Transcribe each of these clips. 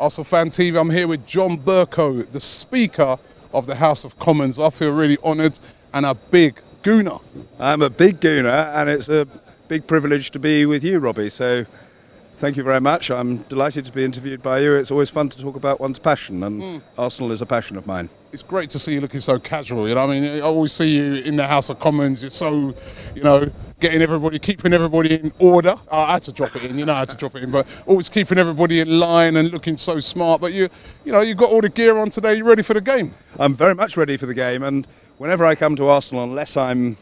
ArsenalFanTV. I'm here with John Bercow, the Speaker of the House of Commons. I feel really honoured and a big gooner. I'm a big gooner, and it's a big privilege to be with you, Robbie. So thank you very much. I'm delighted to be interviewed by you. It's always fun to talk about one's passion, and Arsenal is a passion of mine. It's great to see you looking so casual, you know. I mean, I always see you in the House of Commons. You're so, you know, keeping everybody in order. I had to drop it in, you know, I had to drop it in, but always keeping everybody in line and looking so smart. But you've got all the gear on today. You ready for the game? I'm very much ready for the game, and whenever I come to Arsenal, unless I'm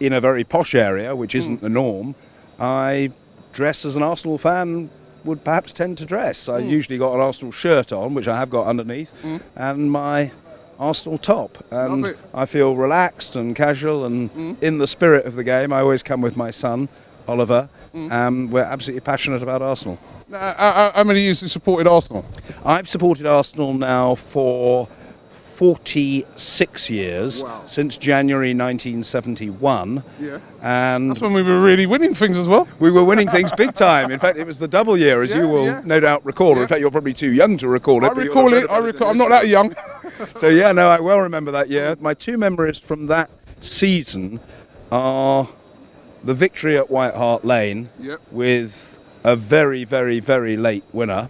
in a very posh area, which isn't the norm, I dress as an Arsenal fan would perhaps tend to dress. I usually got an Arsenal shirt on, which I have got underneath, and my Arsenal top, and I feel relaxed and casual and in the spirit of the game. I always come with my son, Oliver, and we're absolutely passionate about Arsenal. How many years have you supported Arsenal? I've supported Arsenal now for 46 years, since January 1971. Yeah. And that's when we were really winning things as well. We were winning things big time. In fact, it was the double year, as you will no doubt recall. In fact, you're probably too young to recall it. I recall it. I'm not that young. So yeah, no, I well remember that year. My two memories from that season are the victory at White Hart Lane with a very, very, very late winner.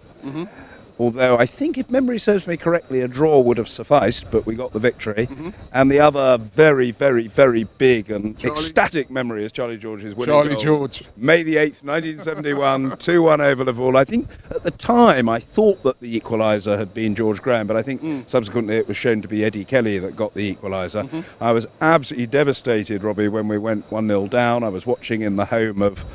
Although I think, if memory serves me correctly, a draw would have sufficed, but we got the victory. And the other very, very, very big and ecstatic memory is Charlie George's winning goal. May the 8th, 1971, 2-1 over Liverpool. I think at the time I thought that the equaliser had been George Graham, but I think subsequently it was shown to be Eddie Kelly that got the equaliser. I was absolutely devastated, Robbie, when we went 1-0 down. I was watching in the home of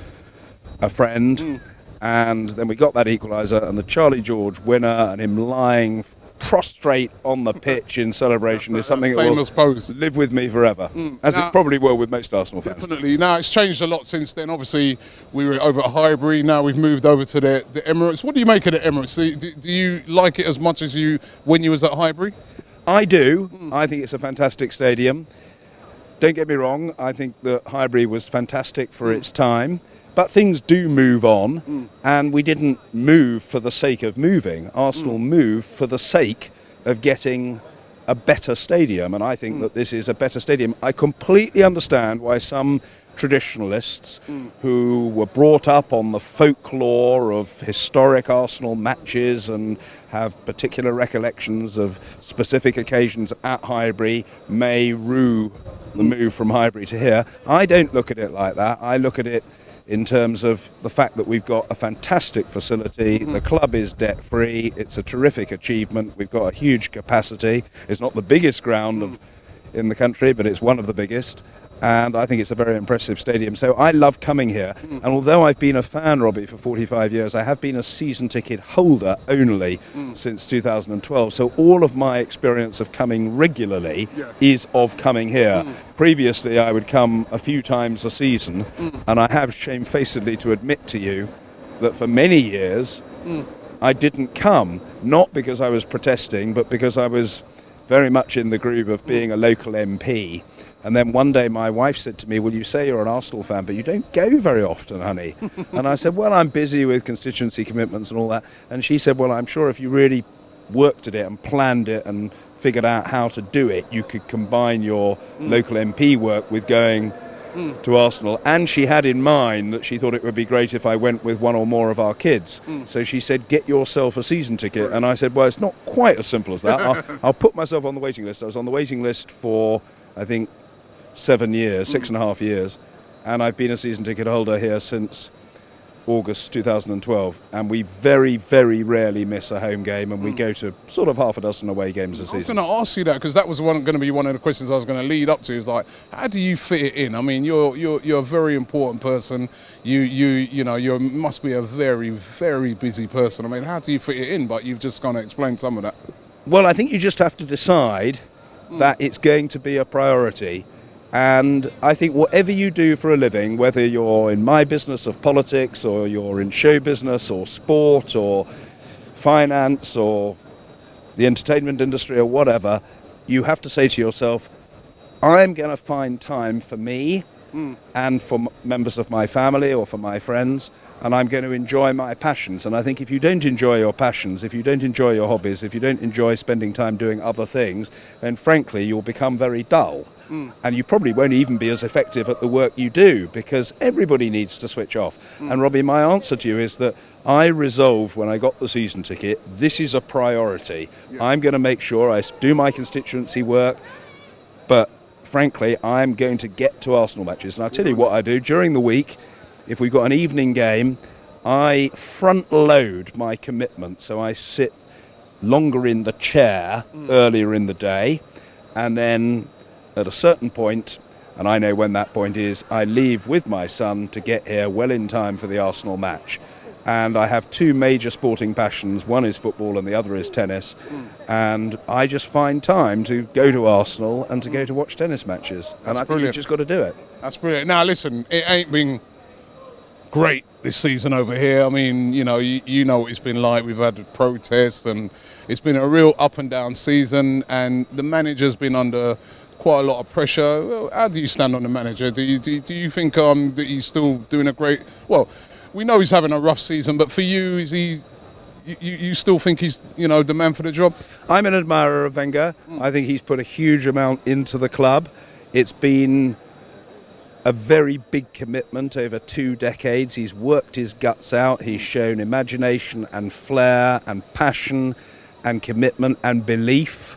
a friend. And then we got that equaliser, and the Charlie George winner and him lying prostrate on the pitch in celebration is something that will live with me forever, as it probably will with most Arsenal fans. Definitely. Now, it's changed a lot since then. Obviously, we were over at Highbury. Now we've moved over to the Emirates. What do you make of the Emirates? Do you like it as much as when you was at Highbury? I do. I think it's a fantastic stadium. Don't get me wrong. I think that Highbury was fantastic for its time. But things do move on, and we didn't move for the sake of moving. Arsenal moved for the sake of getting a better stadium, and I think that this is a better stadium. I completely understand why some traditionalists who were brought up on the folklore of historic Arsenal matches and have particular recollections of specific occasions at Highbury may rue the move from Highbury to here. I don't look at it like that. I look at it in terms of the fact that we've got a fantastic facility, the club is debt-free, it's a terrific achievement, we've got a huge capacity. It's not the biggest ground in the country, but it's one of the biggest, and I think it's a very impressive stadium. So I love coming here, and although I've been a fan, Robbie, for 45 years, I have been a season ticket holder only since 2012, so all of my experience of coming regularly is of coming here. Previously, I would come a few times a season, and I have shamefacedly to admit to you that for many years I didn't come, not because I was protesting, but because I was very much in the groove of being a local MP. And then one day my wife said to me, well, you say you're an Arsenal fan, but you don't go very often, honey. And I said, well, I'm busy with constituency commitments and all that. And she said, well, I'm sure if you really worked at it and planned it and figured out how to do it, you could combine your local MP work with going to Arsenal. And she had in mind that she thought it would be great if I went with one or more of our kids. So she said, get yourself a season ticket. And I said, well, it's not quite as simple as that. I'll put myself on the waiting list. I was on the waiting list for, I think, 7 years, 6.5 years, and I've been a season ticket holder here since August 2012, and we very, very rarely miss a home game, and we go to sort of half a dozen away games a season. I was going to ask you that, because that was going to be one of the questions I was going to lead up to, is like, how do you fit it in? I mean, you're a very important person. You must be a very, very busy person. I mean, how do you fit it in? But you've just kind of explained some of that. Well, I think you just have to decide that it's going to be a priority. And I think whatever you do for a living, whether you're in my business of politics or you're in show business or sport or finance or the entertainment industry or whatever, you have to say to yourself, I'm going to find time for me and for members of my family or for my friends, and I'm going to enjoy my passions. And I think if you don't enjoy your passions, if you don't enjoy your hobbies, if you don't enjoy spending time doing other things, then frankly you'll become very dull. And you probably won't even be as effective at the work you do, because everybody needs to switch off. And Robbie, my answer to you is that I resolved when I got the season ticket, this is a priority. I'm going to make sure I do my constituency work, but frankly, I'm going to get to Arsenal matches. And I'll tell you what I do during the week. If we've got an evening game, I front load my commitment. So I sit longer in the chair earlier in the day, and then at a certain point, and I know when that point is, I leave with my son to get here well in time for the Arsenal match. And I have two major sporting passions. One is football and the other is tennis. And I just find time to go to Arsenal and to go to watch tennis matches. And I think you've just got to do it. That's brilliant. Now, listen, it ain't been great this season over here. I mean, you know what it's been like. We've had protests and it's been a real up and down season, and the manager's been under quite a lot of pressure. How do you stand on the manager? Do you think that he's still doing a great... Well, we know he's having a rough season, but for you, is he... You still think he's, the man for the job? I'm an admirer of Wenger. I think he's put a huge amount into the club. It's been a very big commitment over 2 decades. He's worked his guts out. He's shown imagination and flair and passion and commitment and belief.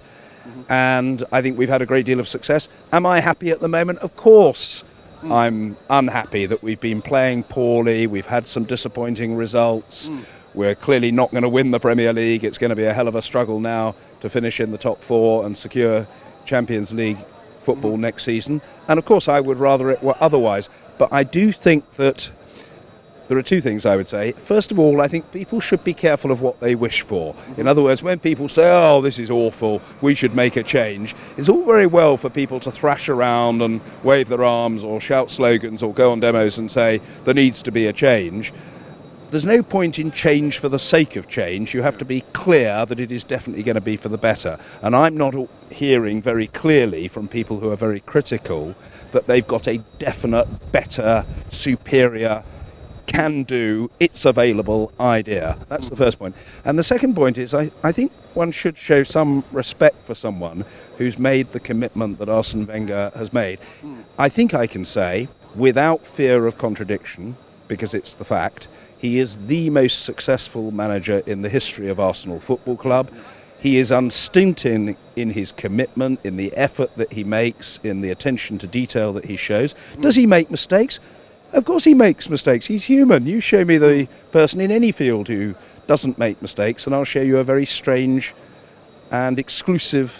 And I think we've had a great deal of success. Am I happy at the moment? Of course. I'm unhappy that we've been playing poorly. We've had some disappointing results. We're clearly not going to win the Premier League. It's going to be a hell of a struggle now to finish in the top 4 and secure Champions League football next season. And of course I would rather it were otherwise. But I do think that there are 2 things I would say. First of all, I think people should be careful of what they wish for. In other words, when people say, oh, this is awful, we should make a change, it's all very well for people to thrash around and wave their arms or shout slogans or go on demos and say there needs to be a change. There's no point in change for the sake of change. You have to be clear that it is definitely going to be for the better. And I'm not hearing very clearly from people who are very critical that they've got a definite, better, superior, can do, it's available idea. That's the first point. And the second point is I think one should show some respect for someone who's made the commitment that Arsene Wenger has made. I think I can say, without fear of contradiction, because it's the fact, he is the most successful manager in the history of Arsenal Football Club. He is unstinted in his commitment, in the effort that he makes, in the attention to detail that he shows. Does he make mistakes? Of course he makes mistakes. He's human. You show me the person in any field who doesn't make mistakes, and I'll show you a very strange and exclusive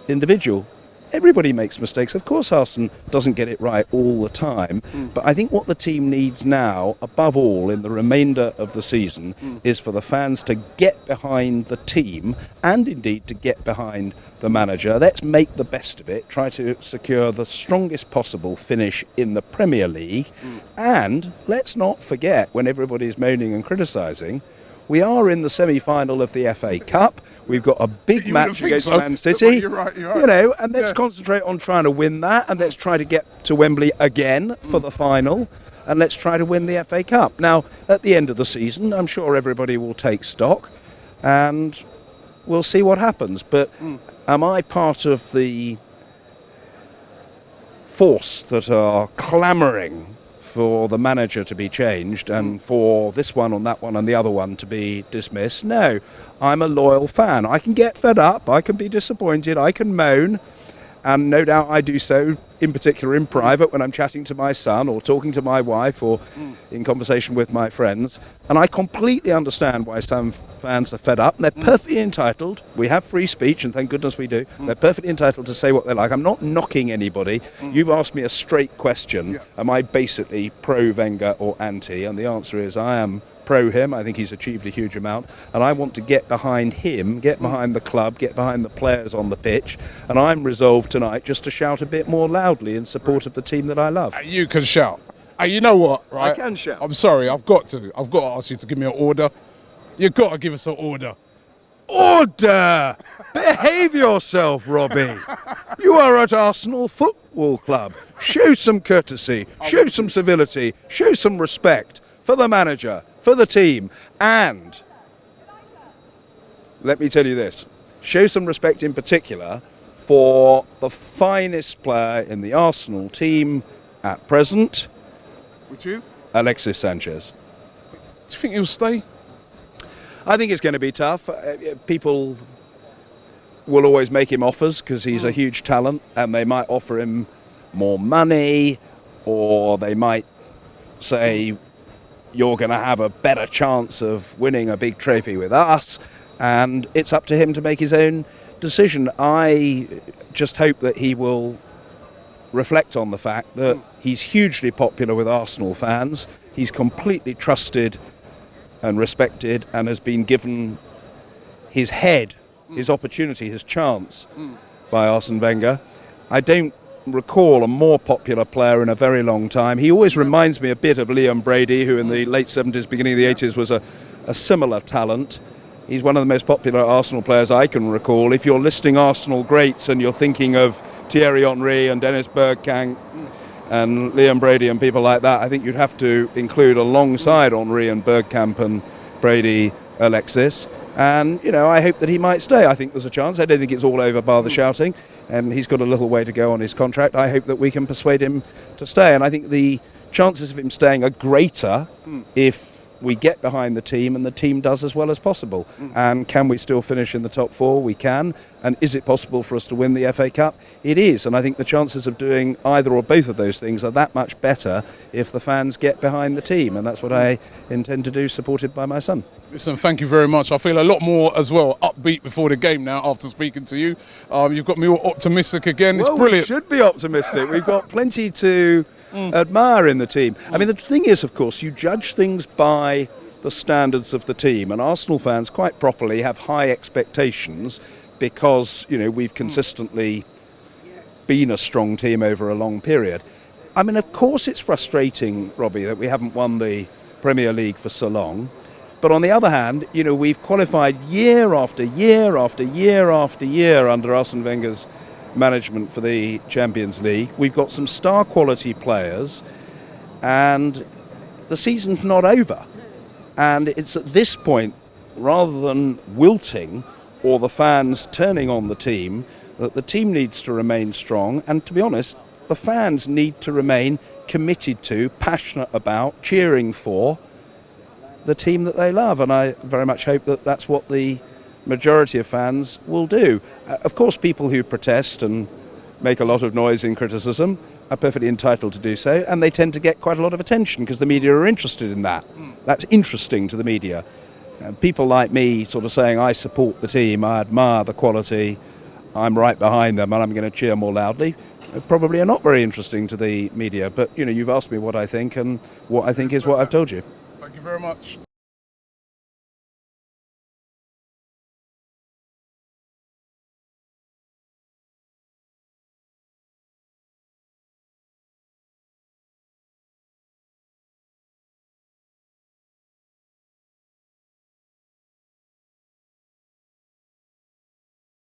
individual. Everybody makes mistakes. Of course Arsene doesn't get it right all the time, but I think what the team needs now, above all in the remainder of the season, is for the fans to get behind the team and indeed to get behind the manager. Let's make the best of it, try to secure the strongest possible finish in the Premier League, and let's not forget, when everybody's moaning and criticising, we are in the semi-final of the FA Cup. We've got a big match against Man City. You're right. And let's concentrate on trying to win that, and let's try to get to Wembley again for the final, and let's try to win the FA Cup. Now, at the end of the season, I'm sure everybody will take stock, and we'll see what happens. But am I part of the force that are clamouring for the manager to be changed and for this one and that one and the other one to be dismissed? No, I'm a loyal fan. I can get fed up, I can be disappointed, I can moan, and no doubt I do so in particular in private when I'm chatting to my son or talking to my wife or in conversation with my friends. And I completely understand why some fans are fed up, and they're perfectly entitled. We have free speech, and thank goodness we do. They're perfectly entitled to say what they like. I'm not knocking anybody. You've asked me a straight question. Am I basically pro-Wenger or anti? And the answer is I am pro him. I think he's achieved a huge amount, and I want to get behind him, get behind the club, get behind the players on the pitch, and I'm resolved tonight just to shout a bit more loudly in support of the team that I love. You can shout. You know what, right? I can shout. I'm sorry, I've got to ask you to give me an order. You've got to give us an order. Order! Behave yourself, Robbie. You are at Arsenal Football Club. Show some courtesy, show some civility, show some respect for the manager, for the team, and let me tell you this, show some respect in particular for the finest player in the Arsenal team at present, Which is? Alexis Sanchez. Do you think he'll stay? I think it's going to be tough. People will always make him offers because he's a huge talent, and they might offer him more money, or they might say you're going to have a better chance of winning a big trophy with us, and it's up to him to make his own decision. I just hope that he will reflect on the fact that he's hugely popular with Arsenal fans. He's completely trusted and respected and has been given his head, his opportunity, his chance by Arsene Wenger. I don't recall a more popular player in a very long time. He always reminds me a bit of Liam Brady, who in the late 70s, beginning of the 80s was a similar talent. He's one of the most popular Arsenal players I can recall. If you're listing Arsenal greats and you're thinking of Thierry Henry and Dennis Bergkamp and Liam Brady and people like that, I think you'd have to include alongside Henry and Bergkamp and Brady, Alexis. And, you know, I hope that he might stay. I think there's a chance. I don't think it's all over bar the shouting. And he's got a little way to go on his contract. I hope that we can persuade him to stay. And I think the chances of him staying are greater if we get behind the team and the team does as well as possible. And can we still finish in the top four? We can. And is it possible for us to win the FA Cup? It is. And I think the chances of doing either or both of those things are that much better if the fans get behind the team. And that's what I intend to do, supported by my son. Listen, thank you very much. I feel a lot more as well upbeat before the game now after speaking to you. You've got me all optimistic again. It's brilliant. We should be optimistic. We've got plenty to admire in the team. I mean, the thing is, of course, you judge things by the standards of the team, and Arsenal fans quite properly have high expectations because, you know, we've consistently been a strong team over a long period. I mean, of course it's frustrating, Robbie, that we haven't won the Premier League for so long. But on the other hand, you know, we've qualified year after year after year after year under Arsene Wenger's management for the Champions League. We've got some star quality players, and the season's not over. And it's at this point, rather than wilting or the fans turning on the team, that the team needs to remain strong. And to be honest, the fans need to remain committed to, passionate about, cheering for the team that they love. And I very much hope that that's what the majority of fans will do. Of course, people who protest and make a lot of noise in criticism are perfectly entitled to do so, and they tend to get quite a lot of attention because the media are interested in that. That's interesting to the media. People like me sort of saying, I support the team, I admire the quality, I'm right behind them and I'm going to cheer more loudly, probably are not very interesting to the media. But, you know, you've asked me what I think, and what I think is what I've told you. Thank you very much.